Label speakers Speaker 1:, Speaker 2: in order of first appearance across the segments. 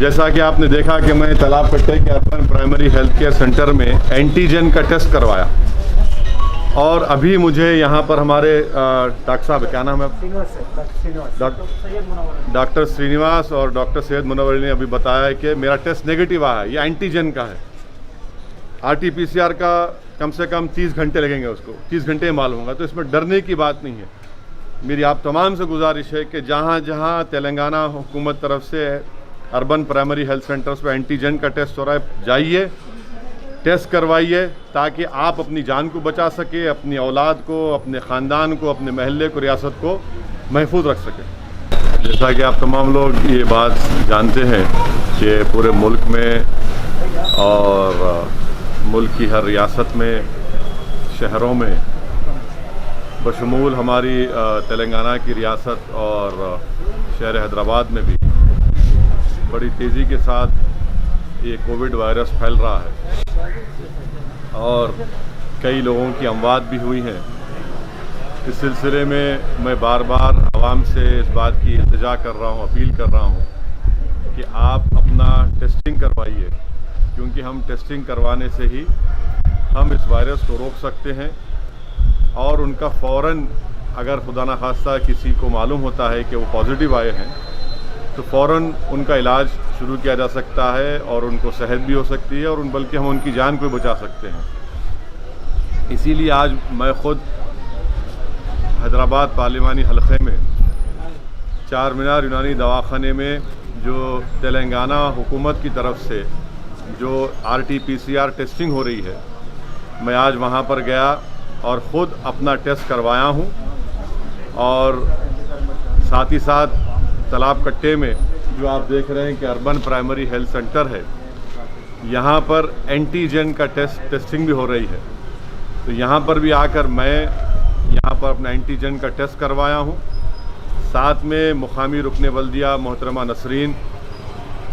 Speaker 1: जैसा कि आपने देखा कि मैं तालाब कट्टे के urban primary health care centre में एंटीजन का टेस्ट करवाया और अभी मुझे यहाँ पर हमारे डॉक्टर साहब, क्या नाम है? डॉक्टर श्रीनिवास और डॉक्टर सैयद मुनव्वर ने अभी बताया कि मेरा टेस्ट नेगेटिव आया है, ये एंटीजन का है। RT-PCR का कम से कम 30 घंटे लगेंगे, उसको 30 घंटे मालूम होगा, तो इसमें डरने की बात नहीं है। मेरी आप तमाम से गुजारिश है कि जहाँ जहाँ तेलंगाना हुकूमत तरफ से अर्बन प्राइमरी हेल्थ सेंटर्स पर एंटीजन का टेस्ट हो रहा है, जाइए टेस्ट करवाइए ताकि आप अपनी जान को बचा सके, अपनी औलाद को, अपने ख़ानदान को, अपने महल्ले को, रियासत को महफूज रख सकें। जैसा कि आप तमाम लोग ये बात जानते हैं कि पूरे मुल्क में और मुल्क की हर रियासत में, शहरों में, बशमूल हमारी तेलंगाना की रियासत और शहर हैदराबाद में भी बड़ी तेज़ी के साथ ये कोविड वायरस फैल रहा है और कई लोगों की अमवात भी हुई हैं। इस सिलसिले में मैं बार बार आवाम से इस बात की इल्तिजा कर रहा हूँ, अपील कर रहा हूँ कि आप अपना टेस्टिंग करवाइए, क्योंकि हम टेस्टिंग करवाने से ही हम इस वायरस को रोक सकते हैं और उनका फ़ौरन, अगर खुदा न खास्ता किसी को मालूम होता है कि वो पॉजिटिव आए हैं, तो फ़ौरन उनका इलाज शुरू किया जा सकता है और उनको सेहत भी हो सकती है और बल्कि हम उनकी जान को बचा सकते हैं। इसीलिए आज मैं ख़ुद हैदराबाद पार्लिमानी हलक़े में चार मीनार यूनानी दवाखाने में जो तेलंगाना हुकूमत की तरफ से जो RT-PCR टेस्टिंग हो रही है, मैं आज वहाँ पर गया और ख़ुद अपना टेस्ट करवाया हूँ और साथ ही साथ तालाब कट्टे में जो आप देख रहे हैं कि अर्बन प्राइमरी हेल्थ सेंटर है, यहाँ पर एंटीजन का टेस्टिंग भी हो रही है। तो यहाँ पर भी आकर मैं यहाँ पर अपना एंटीजन का टेस्ट करवाया हूँ। साथ में मुकामी रुकने बल्दिया मोहतरमा नसरीन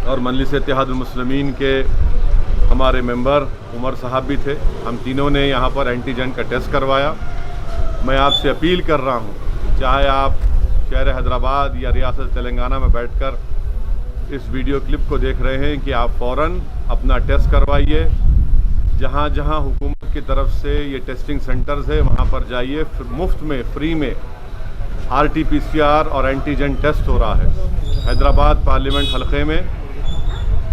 Speaker 1: और मजलिस इत्तेहादुल मुस्लिमीन के हमारे मेंबर उमर साहब भी थे। हम तीनों ने यहाँ पर एंटीजन का टेस्ट करवाया। मैं आपसे अपील कर रहा हूँ, चाहे आप शहर हैदराबाद या रियासत तेलंगाना में बैठकर इस वीडियो क्लिप को देख रहे हैं, कि आप फ़ौरन अपना टेस्ट करवाइए। जहाँ जहाँ हुकूमत की तरफ से ये टेस्टिंग सेंटर्स है वहाँ पर जाइए, मुफ्त में, फ्री में RT-PCR और एंटीजन टेस्ट हो रहा है। हैदराबाद पार्लियामेंट हलक़े में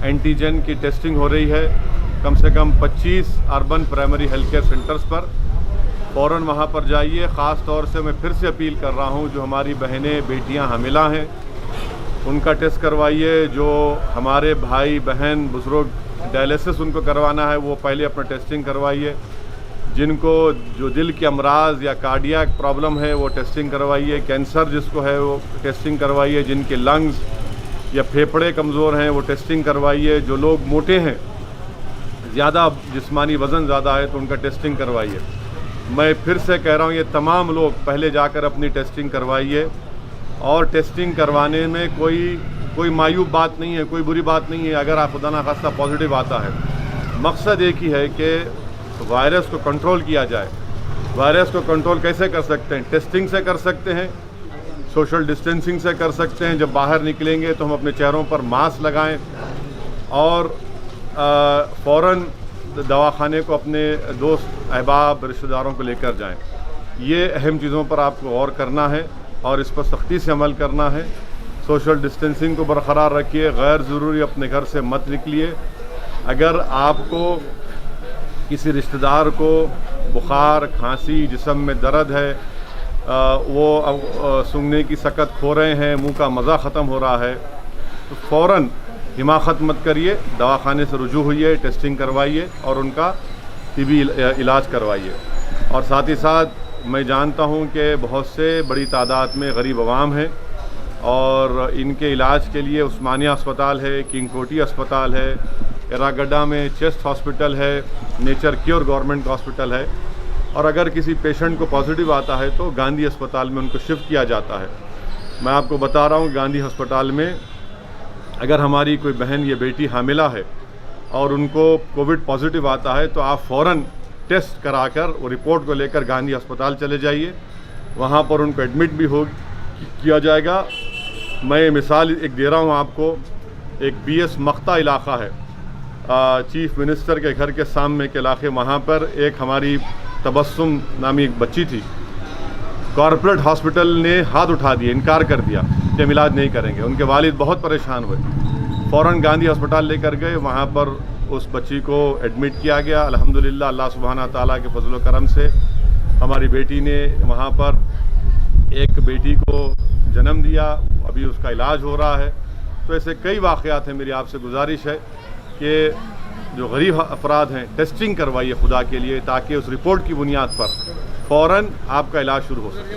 Speaker 1: एंटीजन की टेस्टिंग हो रही है, कम से कम 25 urban primary health care centres पर। फ़ौरन वहाँ पर जाइए। ख़ास तौर से मैं फिर से अपील कर रहा हूँ, जो हमारी बहनें बेटियाँ हामिला हैं उनका टेस्ट करवाइए। जो हमारे भाई बहन बुज़ुर्ग डायलिसिस उनको करवाना है, वो पहले अपना टेस्टिंग करवाइए। जिनको जो दिल के अमराज या कार्डियक प्रॉब्लम है वो टेस्टिंग करवाइए। कैंसर जिसको है वो टेस्टिंग करवाइए। जिनके लंग्स या फेफड़े कमज़ोर हैं वो टेस्टिंग करवाइए। जो लोग मोटे हैं, ज़्यादा जिस्मानी वज़न ज़्यादा है, तो उनका टेस्टिंग करवाइए। मैं फिर से कह रहा हूँ, ये तमाम लोग पहले जाकर अपनी टेस्टिंग करवाइए। और टेस्टिंग करवाने में कोई मायूब बात नहीं है, कोई बुरी बात नहीं है अगर आप खुदा न खास्ता पॉजिटिव आता है। मकसद एक ही है कि वायरस को कंट्रोल किया जाए। वायरस को कंट्रोल कैसे कर सकते हैं? टेस्टिंग से कर सकते हैं, सोशल डिस्टेंसिंग से कर सकते हैं। जब बाहर निकलेंगे तो हम अपने चेहरों पर मास्क लगाएं और फ़ौरन दवाखाने को अपने दोस्त अहबाब रिश्तेदारों को लेकर जाएं। ये अहम चीज़ों पर आपको गौर करना है और इस पर सख्ती से अमल करना है। सोशल डिस्टेंसिंग को बरकरार रखिए। गैर ज़रूरी अपने घर से मत निकलिए। अगर आपको किसी रिश्तेदार को बुखार, खांसी, जिस्म में दर्द है, वो सूंघने की सकत खो रहे हैं, मुंह का मज़ा ख़त्म हो रहा है, तो फ़ौरन हिमाकत मत करिए, दवाखाने से रुजू होइए, टेस्टिंग करवाइए और उनका तिबी इलाज करवाइए। और साथ ही साथ मैं जानता हूँ कि बहुत से बड़ी तादाद में गरीब अवाम हैं और इनके इलाज के लिए उस्मानिया अस्पताल है, किंग कोटी अस्पताल है, एरागड्डा में चेस्ट हॉस्पिटल है, नेचर क्योर गवर्नमेंट हॉस्पिटल है। और अगर किसी पेशेंट को पॉजिटिव आता है तो गांधी अस्पताल में उनको शिफ्ट किया जाता है। मैं आपको बता रहा हूँ, गांधी अस्पताल में अगर हमारी कोई बहन या बेटी हामिला है और उनको कोविड पॉजिटिव आता है तो आप फ़ौरन टेस्ट कराकर वो रिपोर्ट को लेकर गांधी अस्पताल चले जाइए। वहाँ पर उनको एडमिट भी किया जाएगा। मैं मिसाल एक दे रहा हूँ आपको ایک BS مختہ علاقہ ہے، چیف منسٹر کے گھر کے سامنے کے علاقے، وہاں پر ایک ہماری تبسم نامی ایک بچی تھی، کارپوریٹ ہاسپٹل نے ہاتھ اٹھا دیا، انکار کر دیا کہ ہم علاج نہیں کریں گے۔ ان کے والد بہت پریشان ہوئے، فوراً گاندھی ہسپتال لے کر گئے، وہاں پر اس بچی کو ایڈمٹ کیا گیا۔ الحمدللہ اللہ سبحانہ تعالیٰ کے فضل و کرم سے ہماری بیٹی نے وہاں پر ایک بیٹی کو جنم دیا، ابھی اس کا علاج ہو رہا ہے۔ تو ایسے کئی واقعات ہیں۔ میری آپ سے گزارش ہے کہ جو غریب افراد ہیں ٹیسٹنگ کروائیے خدا کے لیے، تاکہ اس رپورٹ کی بنیاد پر فوراً آپ کا علاج شروع ہو سکے۔